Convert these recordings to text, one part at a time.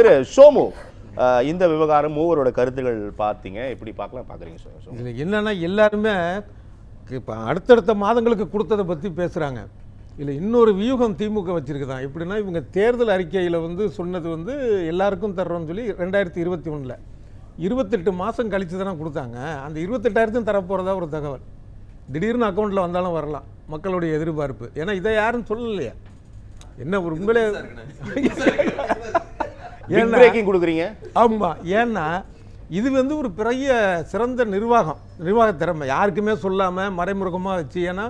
திரு சோமு, இந்த விவகாரம் மூவரோட கருத்துக்கள் பார்த்தீங்க, எப்படி பார்க்குறீங்க சார்? இதில் என்னன்னா எல்லாருமே இப்போ அடுத்தடுத்த மாதங்களுக்கு கொடுத்ததை பற்றி பேசுகிறாங்க. இல்லை இன்னொரு வியூகம் திமுக வச்சுருக்குதான். எப்படின்னா இவங்க தேர்தல் அறிக்கையில் வந்து சொன்னது வந்து எல்லாருக்கும் தர்றோம்னு சொல்லி 2021 28 மாதம் கழித்து தானே கொடுத்தாங்க. அந்த 28,000 தரப்போகிறதா ஒரு தகவல். திடீர்னு அக்கௌண்ட்டில் வந்தாலும் வரலாம், மக்களுடைய எதிர்பார்ப்பு. ஏன்னா இதை யாரும் சொல்லலையா? என்ன ஒரு உங்களே கொடுக்குறீங்க? ஆமாம், ஏன்னா இது வந்து ஒரு பெரிய சிறந்த நிர்வாக திறமை. யாருக்குமே சொல்லாமல் மறைமுகமாக வச்சு. ஏன்னா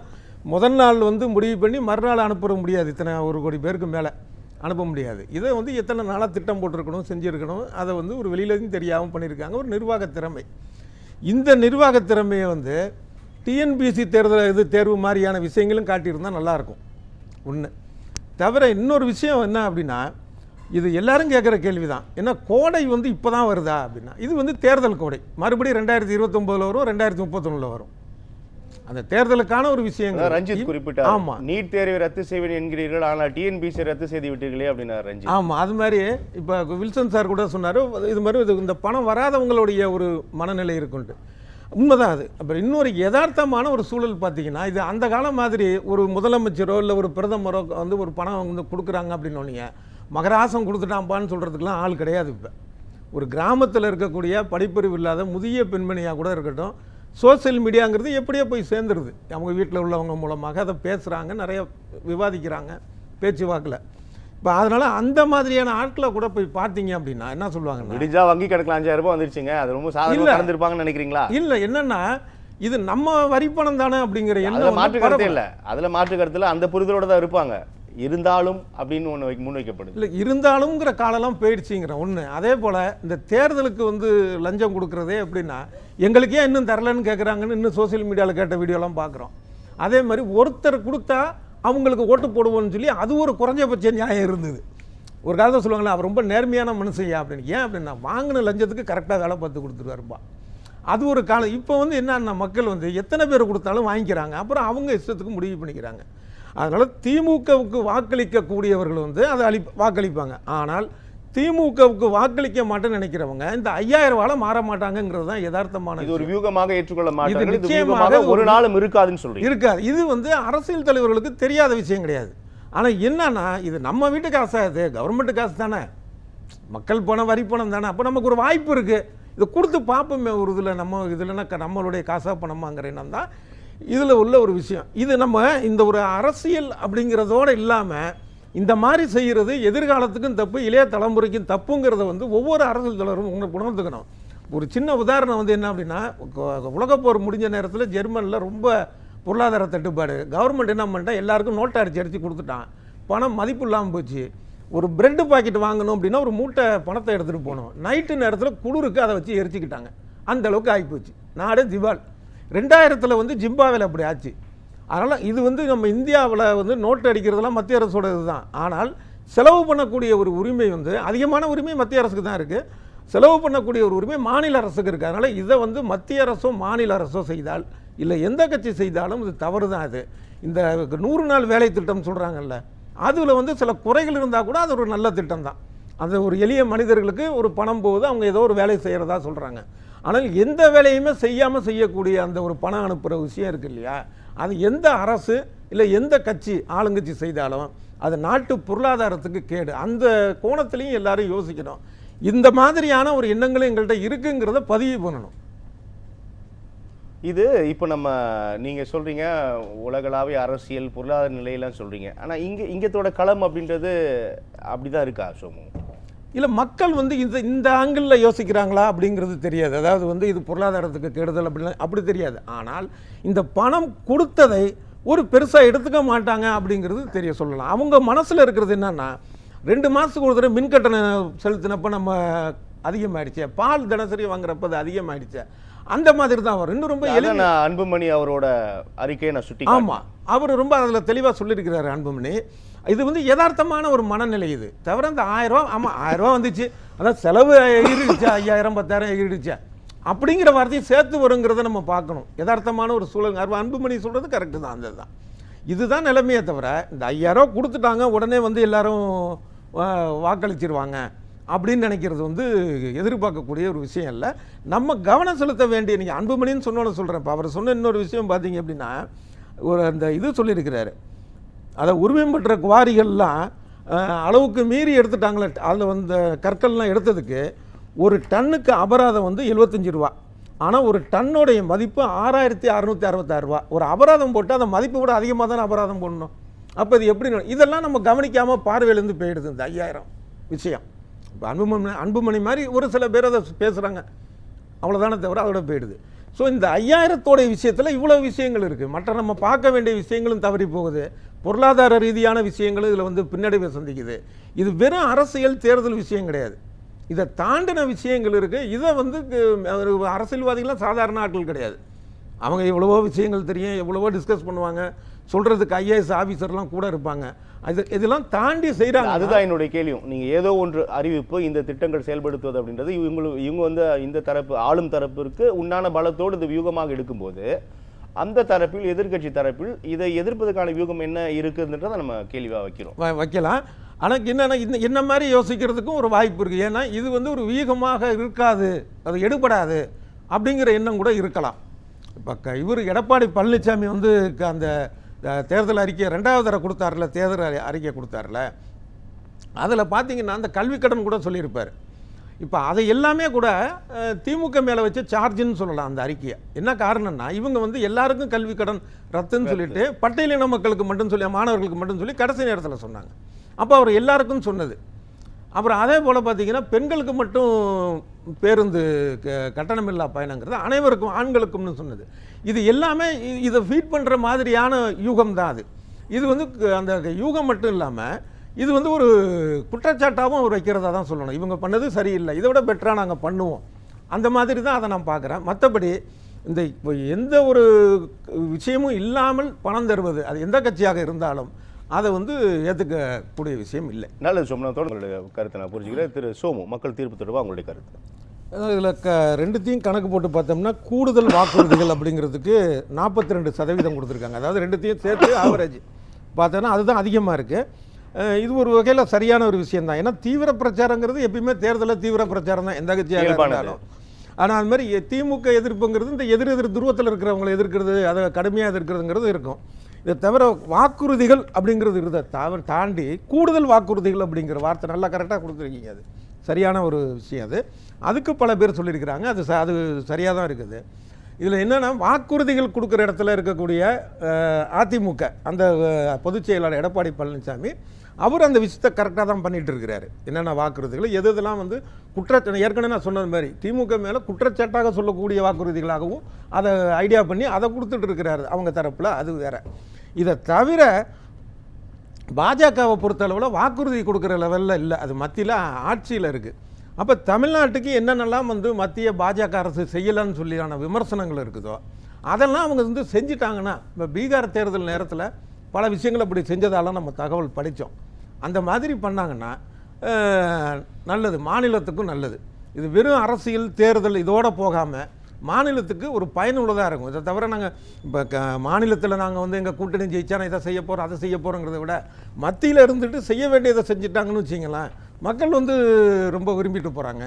முதல் நாள் வந்து முடிவு பண்ணி மறுநாள் அனுப்ப முடியாது, இத்தனை 1 கோடி பேருக்கு மேலே அனுப்ப முடியாது. இதை வந்து எத்தனை நாளாக திட்டம் போட்டிருக்கணும், செஞ்சுருக்கணும், அதை வந்து ஒரு வெளியிலேயும் தெரியாமல் பண்ணியிருக்காங்க. ஒரு நிர்வாக திறமை. இந்த நிர்வாக திறமையை வந்து டிஎன்பிஎஸ்சி தேர்வு மாதிரியான விஷயங்களும் காட்டியிருந்தால் நல்லாயிருக்கும். ஒன்று தவிர இன்னொரு விஷயம் என்ன அப்படின்னா, இது எல்லாரும் கேட்குற கேள்வி தான். ஏன்னா கோடை வந்து இப்போ தான் வருதா அப்படின்னா, இது வந்து தேர்தல் கோடை. மறுபடியும் 2029 வரும், 2031 வரும். அந்த தேர்தலுக்கான ஒரு விஷயம். ரஞ்சித் குறிப்பிட்டார். ஆமா, நீட் தேர்வை ரத்து செய்வேன் என்கிறீர்கள், ஆனால் டிஎன்பிஎஸ்சி ரத்து செய்து விட்டீர்களே அப்படின்னா ரஞ்சித். ஆமாம், அது மாதிரி இப்போ வில்சன் சார் கூட சொன்னார், இது மாதிரி இந்த பணம் வராதவங்களுடைய ஒரு மனநிலை இருக்குன்ட்டு. உண்மைதான் அது. அப்புறம் இன்னொரு யதார்த்தமான ஒரு சூழல் பார்த்தீங்கன்னா, இது அந்த காலம் மாதிரி ஒரு முதலமைச்சரோ இல்லை ஒரு பிரதமரோ வந்து ஒரு பணம் வந்து கொடுக்குறாங்க அப்படின்னு மகராசம் கொடுத்துட்டான்ப்பான்னு சொல்கிறதுக்கெலாம் ஆள் கிடையாது. இப்போ ஒரு கிராமத்தில் இருக்கக்கூடிய படிப்பறிவு இல்லாத முதிய பெண்மணியாக கூட இருக்கட்டும், சோசியல் மீடியாங்கிறது எப்படியோ போய் சேர்ந்துருது. அவங்க வீட்டில் உள்ளவங்க மூலமாக அதை பேசுகிறாங்க, நிறைய விவாதிக்கிறாங்க பேச்சுவாக்கில். இப்போ அதனால் அந்த மாதிரியான ஆட்களை கூட போய் பார்த்தீங்க அப்படின்னா என்ன சொல்லுவாங்க, விடிஞ்சா வங்கி கணக்கில் 5,000 ரூபாய் வந்துருச்சுங்க, அது ரொம்ப சாதாரணமாக நடந்திருப்பாங்கன்னு நினைக்கிறீங்களா? இல்லை, என்னென்னா இது நம்ம வரிப்பணம் தானே அப்படிங்கிற எண்ணம் மாற்று கருத்து இல்லை. அதில் மாற்று கருத்தில் அந்த புரிதலோடு தான் இருப்பாங்க. இருந்தாலும் அப்படின்னு ஒன்று முன்வைக்கப்படுது. இல்லை, இருந்தாலும்ங்கிற காலெல்லாம் போயிடுச்சுங்கிற ஒன்று. அதே போல் இந்த தேர்தலுக்கு வந்து லஞ்சம் கொடுக்குறதே அப்படின்னா எங்களுக்கு ஏன் இன்னும் தரலன்னு கேட்குறாங்கன்னு இன்னும் சோசியல் மீடியாவில் கேட்ட வீடியோலாம் பார்க்குறோம். அதே மாதிரி ஒருத்தர் கொடுத்தா அவங்களுக்கு ஓட்டு போடுவோன்னு சொல்லி அது ஒரு குறைஞ்சபட்ச நியாயம் இருந்தது. ஒரு காலத்தை சொல்லுவாங்களே, அவர் ரொம்ப நேர்மையான மனுஷையா அப்படின்னு. ஏன் அப்படின்னா வாங்கின லஞ்சத்துக்கு கரெக்டாக வேலை பார்த்து கொடுத்துருவாருப்பா. அது ஒரு காலம். இப்போ வந்து என்னன்னா மக்கள் வந்து எத்தனை பேர் கொடுத்தாலும் வாங்கிக்கிறாங்க, அப்புறம் அவங்க இஷ்டத்துக்கு முடிவு பண்ணிக்கிறாங்க. அதனால் திமுகவுக்கு வாக்களிக்கக்கூடியவர்கள் வந்து அதை வாக்களிப்பாங்க. ஆனால் திமுகவுக்கு வாக்களிக்க மாட்டேன்னு நினைக்கிறவங்க இந்த 5,000 ரூபாய் மாற மாட்டாங்கிறது தான் யதார்த்தமான. இது ஒரு வியூகமாக ஏற்றுக்கொள்ள மாட்டாங்க. நிச்சயமாக ஒரு நாளும் இருக்காதுன்னு சொல்றீங்க. இருக்காது. இது வந்து அரசியல் தலைவர்களுக்கு தெரியாத விஷயம் கிடையாது. ஆனால் என்னன்னா இது நம்ம வீட்டு காசு, அது கவர்மெண்ட் காசு தானே, மக்கள் பணம், வரி பணம் தானே. அப்போ நமக்கு ஒரு வாய்ப்பு இருக்குது, இதை கொடுத்து பார்ப்போமே ஒரு இதில். நம்ம இதுலன்னா நம்மளுடைய காசாக பணமாங்கிற எண்ணம் தான் இதில் உள்ள ஒரு விஷயம். இது நம்ம இந்த ஒரு அரசியல் அப்படிங்கிறதோடு இல்லாமல் இந்த மாதிரி செய்கிறது எதிர்காலத்துக்கும் தப்பு, இளைய தலைமுறைக்கும் தப்புங்கிறத வந்து ஒவ்வொரு அரசியல் தலைவரும் உணர்ந்துக்கணும். ஒரு சின்ன உதாரணம் வந்து என்ன அப்படின்னா, உலகப்போர் முடிஞ்ச நேரத்தில் ஜெர்மனியில் ரொம்ப பொருளாதார தட்டுப்பாடு. கவர்மெண்ட் என்ன பண்ணிட்டா, எல்லாருக்கும் நோட்டை அடித்து கொடுத்துட்டான். பணம் மதிப்பு இல்லாமல் போச்சு. ஒரு பிரெட்டு பாக்கெட் வாங்கணும் அப்படின்னா ஒரு மூட்டை பணத்தை எடுத்துகிட்டு போகணும். நைட்டு நேரத்தில் குளிருக்கு அதை வச்சு எரிச்சிக்கிட்டாங்க. அந்த அளவுக்கு ஆகிப்போச்சு. நாடே திவால். 2000 வந்து ஜிம்பாவில் அப்படி ஆச்சு. அதனால் இது வந்து நம்ம இந்தியாவில் வந்து நோட்டு அடிக்கிறதுலாம் மத்திய அரசோட இதுதான். ஆனால் செலவு பண்ணக்கூடிய ஒரு உரிமை வந்து அதிகமான உரிமை மத்திய அரசுக்கு தான் இருக்குது. செலவு பண்ணக்கூடிய ஒரு உரிமை மாநில அரசுக்கு இருக்குது. அதனால் இதை வந்து மத்திய அரசோ மாநில அரசோ செய்தால், இல்லை எந்த கட்சி செய்தாலும் இது தவறு தான். அது இந்த 100 நாள் வேலை திட்டம் சொல்கிறாங்கல்ல, அதில் வந்து சில குறைகள் இருந்தால் கூட அது ஒரு நல்ல திட்டம் தான். அந்த ஒரு எளிய மனிதர்களுக்கு ஒரு பணம் போகுது, அவங்க ஏதோ ஒரு வேலை செய்கிறதா சொல்கிறாங்க. ஆனால் எந்த வேலையுமே செய்யாமல் செய்யக்கூடிய அந்த ஒரு பணம் அனுப்புகிற விஷயம் இருக்குது இல்லையா, அது எந்த அரசு இல்லை எந்த கட்சி ஆளுங்கட்சி செய்தாலும் அது நாட்டு பொருளாதாரத்துக்கு கேடு. அந்த கோணத்திலையும் எல்லாரும் யோசிக்கணும். இந்த மாதிரியான ஒரு எண்ணங்களும் எங்கள்கிட்ட இருக்குங்கிறத பதிவு பண்ணணும். இது இப்போ நீங்கள் சொல்கிறீங்க உலகளாவிய அரசியல் பொருளாதார நிலையெல்லாம் சொல்கிறீங்க. ஆனால் இங்கத்தோட களம் அப்படின்றது அப்படி தான் இருக்கா சோமு? இல்லை, மக்கள் வந்து இந்த ஆங்கிளில் யோசிக்கிறாங்களா அப்படிங்கிறது தெரியாது. அதாவது வந்து இது பொருளாதாரத்துக்கு கெடுதல் அப்படி தெரியாது. ஆனால் இந்த பணம் கொடுத்ததை ஒரு பெருசாக எடுத்துக்க மாட்டாங்க அப்படிங்கிறது தெரிய சொல்லலாம். அவங்க மனசில் இருக்கிறது என்னன்னா, 2 மாதத்துக்கு ஒரு தடவை மின்கட்டணம் செலுத்தினப்போ நம்ம அதிகமாகிடுச்சு, பால் தினசரி வாங்குறப்ப அது அதிகமாகிடுச்சு, அந்த மாதிரி தான் வரும். இன்னும் ரொம்ப அன்புமணி அவரோட அறிக்கையை நான் சுட்டி. ஆமாம், அவர் ரொம்ப அதில் தெளிவாக சொல்லியிருக்கிறாரு அன்புமணி. இது வந்து யதார்த்தமான ஒரு மனநிலை. இது தவிர இந்த 1000 ரூபா, ஆமாம் 1000 ரூபா வந்துச்சு, அதான் செலவு எகிரிடுச்சா, 5000 10,000 எகிரிடுச்சா அப்படிங்கிற வார்த்தையை சேர்த்து வருங்கிறத நம்ம பார்க்கணும். யதார்த்தமான ஒரு சூழல். அன்புமணி சொல்கிறது கரெக்டு தான். அந்த தான் இதுதான் நிலைமையே தவிர இந்த 5000 ரூபா கொடுத்துட்டாங்க உடனே வந்து எல்லாரும் வாக்களிச்சிருவாங்க அப்படின்னு நினைக்கிறது வந்து எதிர்பார்க்கக்கூடிய ஒரு விஷயம் இல்லை. நம்ம கவனம் செலுத்த வேண்டிய, நீங்கள் அன்புமணின்னு சொன்னோன்னு சொல்கிறேன். இப்போ அவர் சொன்ன இன்னொரு விஷயம் பார்த்தீங்க அப்படின்னா, ஒரு அந்த இது சொல்லியிருக்கிறாரு, அதை உரிமம் பெற்ற குவாரிகள்லாம் அளவுக்கு மீறி எடுத்துட்டாங்களே, அதில் வந்து கற்கள்லாம் எடுத்ததுக்கு ஒரு டன்னுக்கு அபராதம் வந்து 75 ரூபா. ஆனால் ஒரு டன்னோடைய மதிப்பு 6666 ரூபா. ஒரு அபராதம் போட்டு அந்த மதிப்பு கூட அதிகமாக தானே அபராதம் போடணும். அப்போ இது எப்படி இதெல்லாம் நம்ம கவனிக்காமல் பார்வையிலேருந்து போயிடுது இந்த 5000 விஷயம். இப்போ அன்புமணி மாதிரி ஒரு சில பேர் அதை பேசுகிறாங்க, அவ்வளோதானே தவிர அதோட போயிடுது. ஸோ இந்த 5000தோடைய விஷயத்தில் இவ்வளோ விஷயங்கள் இருக்குது. மற்ற நம்ம பார்க்க வேண்டிய விஷயங்களும் தவறி போகுது. பொருளாதார ரீதியான விஷயங்களும் இதில் வந்து பின்னடைவை சந்திக்குது. இது வெறும் அரசியல் தேர்தல் விஷயம் கிடையாது, இதை தாண்டின விஷயங்கள் இருக்குது. இதை வந்து அரசியல்வாதிகள்லாம் சாதாரண ஆட்கள் கிடையாது. அவங்க எவ்வளவோ விஷயங்கள் தெரியும், எவ்வளவோ டிஸ்கஸ் பண்ணுவாங்க, சொல்கிறதுக்கு ஐஏஎஸ் ஆஃபீஸர்லாம் கூட இருப்பாங்க. இதெல்லாம் தாண்டி செய்கிறாங்க. அதுதான் என்னுடைய கேள்வியும். நீங்கள் ஏதோ ஒன்று அறிவிப்பு, இந்த திட்டங்கள் செயல்படுத்துவது அப்படின்றது இவங்க வந்து இந்த தரப்பு ஆளும் தரப்பிற்கு உண்டான பலத்தோடு இந்த வியூகமாக எடுக்கும்போது, அந்த தரப்பில் எதிர்க்கட்சி தரப்பில் இதை எதிர்ப்பதற்கான வியூகம் என்ன இருக்குதுன்றதை நம்ம கேள்வியாக வைக்கலாம். ஆனால் என்னென்னா என்ன மாதிரி யோசிக்கிறதுக்கும் ஒரு வாய்ப்பு இருக்குது. ஏன்னா இது வந்து ஒரு வியூகமாக இருக்காது, அது எடுபடாது அப்படிங்கிற எண்ணம் கூட இருக்கலாம். இப்போ இவர் எடப்பாடி பழனிசாமி வந்து அந்த தேர்தல் அறிக்கை 2வது தடவை கொடுத்தாருல, தேர்தல் அறிக்கை கொடுத்தாருல, அதில் பார்த்தீங்கன்னா அந்த கல்விக்கடன் கூட சொல்லியிருப்பார். இப்போ அதை எல்லாமே கூட திமுக மேலே வச்சு சார்ஜுன்னு சொல்லலாம் அந்த அறிக்கையை. என்ன காரணம்னா, இவங்க வந்து எல்லாருக்கும் கல்வி கடன் ரத்துன்னு சொல்லிட்டு பட்டியலின மக்களுக்கு மட்டும் சொல்லி, மாணவர்களுக்கு மட்டும் சொல்லி கடைசி நேரத்தில் சொன்னாங்க. அப்போ அவர் எல்லாருக்கும் சொன்னது. அப்புறம் அதே போல் பார்த்தீங்கன்னா பெண்களுக்கு மட்டும் பேருந்து கட்டணமில்லா பயணங்கிறது அனைவருக்கும் ஆண்களுக்கும்னு சொன்னது. இது எல்லாமே இதை ஃபீட் பண்ணுற மாதிரியான யூகம் தான் அது. இது வந்து அந்த யூகம் மட்டும் இல்லாமல் இது வந்து ஒரு குற்றச்சாட்டாகவும் அவர் வைக்கிறதா தான் சொல்லணும். இவங்க பண்ணது சரியில்லை, இதை விட பெட்டராக நாங்கள் பண்ணுவோம், அந்த மாதிரி தான் அதை நான் பார்க்குறேன். மற்றபடி இந்த இப்போ எந்த ஒரு விஷயமும் இல்லாமல் பணம் தருவது, அது எந்த கட்சியாக இருந்தாலும் அதை வந்து ஏற்றுக்கக்கூடிய விஷயம் இல்லை. நல்லது சோமநாதோட உங்களுடைய கருத்தை நான் புரிஞ்சுக்கிறேன். திரு சோமு, மக்கள் தீர்ப்பு தொடர்பாக உங்களுடைய கருத்து. இதில் ரெண்டுத்தையும் கணக்கு போட்டு பார்த்தோம்னா கூடுதல் வாக்குறுதிகள் அப்படிங்கிறதுக்கு 42% கொடுத்துருக்காங்க. அதாவது ரெண்டுத்தையும் சேர்த்து ஆவரேஜ் பார்த்தோன்னா அதுதான் அதிகமாக இருக்குது. இது ஒரு வகையில் சரியான ஒரு விஷயம் தான். ஏன்னா தீவிர பிரச்சாரங்கிறது எப்பயுமே தேர்தலில் தீவிர பிரச்சாரம் தான் எந்த கட்சியாக இருந்தாலும். ஆனால் அது மாதிரி திமுக எதிர்ப்புங்கிறது இந்த எதிர் துருவத்தில் இருக்கிறவங்களை எதிர்க்கிறது, அதை கடுமையாக எதிர்க்கிறதுங்கிறது இருக்கும். இதை தவிர வாக்குறுதிகள் அப்படிங்கிறது இருந்த தாண்டி கூடுதல் வாக்குறுதிகள் அப்படிங்கிற வார்த்தை நல்லா கரெக்டாக கொடுத்துருக்கீங்க. அது சரியான ஒரு விஷயம். அதுக்கு பல பேர் சொல்லியிருக்கிறாங்க. அது சரியாக தான் இருக்குது. இதில் என்னென்னா வாக்குறுதிகள் கொடுக்குற இடத்துல இருக்கக்கூடிய அதிமுக அந்த பொதுச் செயலாளர் எடப்பாடி பழனிசாமி அவர் அந்த விஷயத்தை கரெக்டாக தான் பண்ணிகிட்டு இருக்கிறாரு. என்னென்ன வாக்குறுதிகள் எதெல்லாம் வந்து ஏற்கனவே நான் சொன்னது மாதிரி திமுக மேலே குற்றச்சாட்டாக சொல்லக்கூடிய வாக்குறுதிகளாகவும் அதை ஐடியா பண்ணி அதை கொடுத்துட்டு இருக்கிறாரு அவங்க தரப்பில். அது வேற. இதை தவிர பாஜகவை பொறுத்தளவில் வாக்குறுதி கொடுக்குற லெவலில் இல்லை, அது மத்தியில் ஆட்சியில் இருக்குது. அப்போ தமிழ்நாட்டுக்கு என்னென்னலாம் வந்து மத்திய பாஜக அரசு செய்யலைன்னு சொல்லியான விமர்சனங்கள் இருக்குதோ அதெல்லாம் அவங்க வந்து செஞ்சிட்டாங்கன்னா, இப்போ பீகார் தேர்தல் நேரத்தில் பல விஷயங்கள் அப்படி செஞ்சதால நம்ம தகவல் படித்தோம். அந்த மாதிரி பண்ணாங்கன்னா நல்லது, மாநிலத்துக்கும் நல்லது. இது வெறும் அரசியல் தேர்தல் இதோடு போகாமல் மாநிலத்துக்கு ஒரு பயனுள்ளதாக இருக்கும். இதை தவிர நாங்கள் இப்போ மாநிலத்தில் நாங்கள் வந்து எங்கள் கூட்டணி ஜெயிச்சா நான் இதை செய்ய போகிறோம் அதை செய்ய போகிறோங்கிறத விட மத்தியில் இருந்துட்டு செய்ய வேண்டியதை செஞ்சுட்டாங்கன்னு வச்சிங்களேன், மக்கள் வந்து ரொம்ப விரும்பிட்டு போகிறாங்க.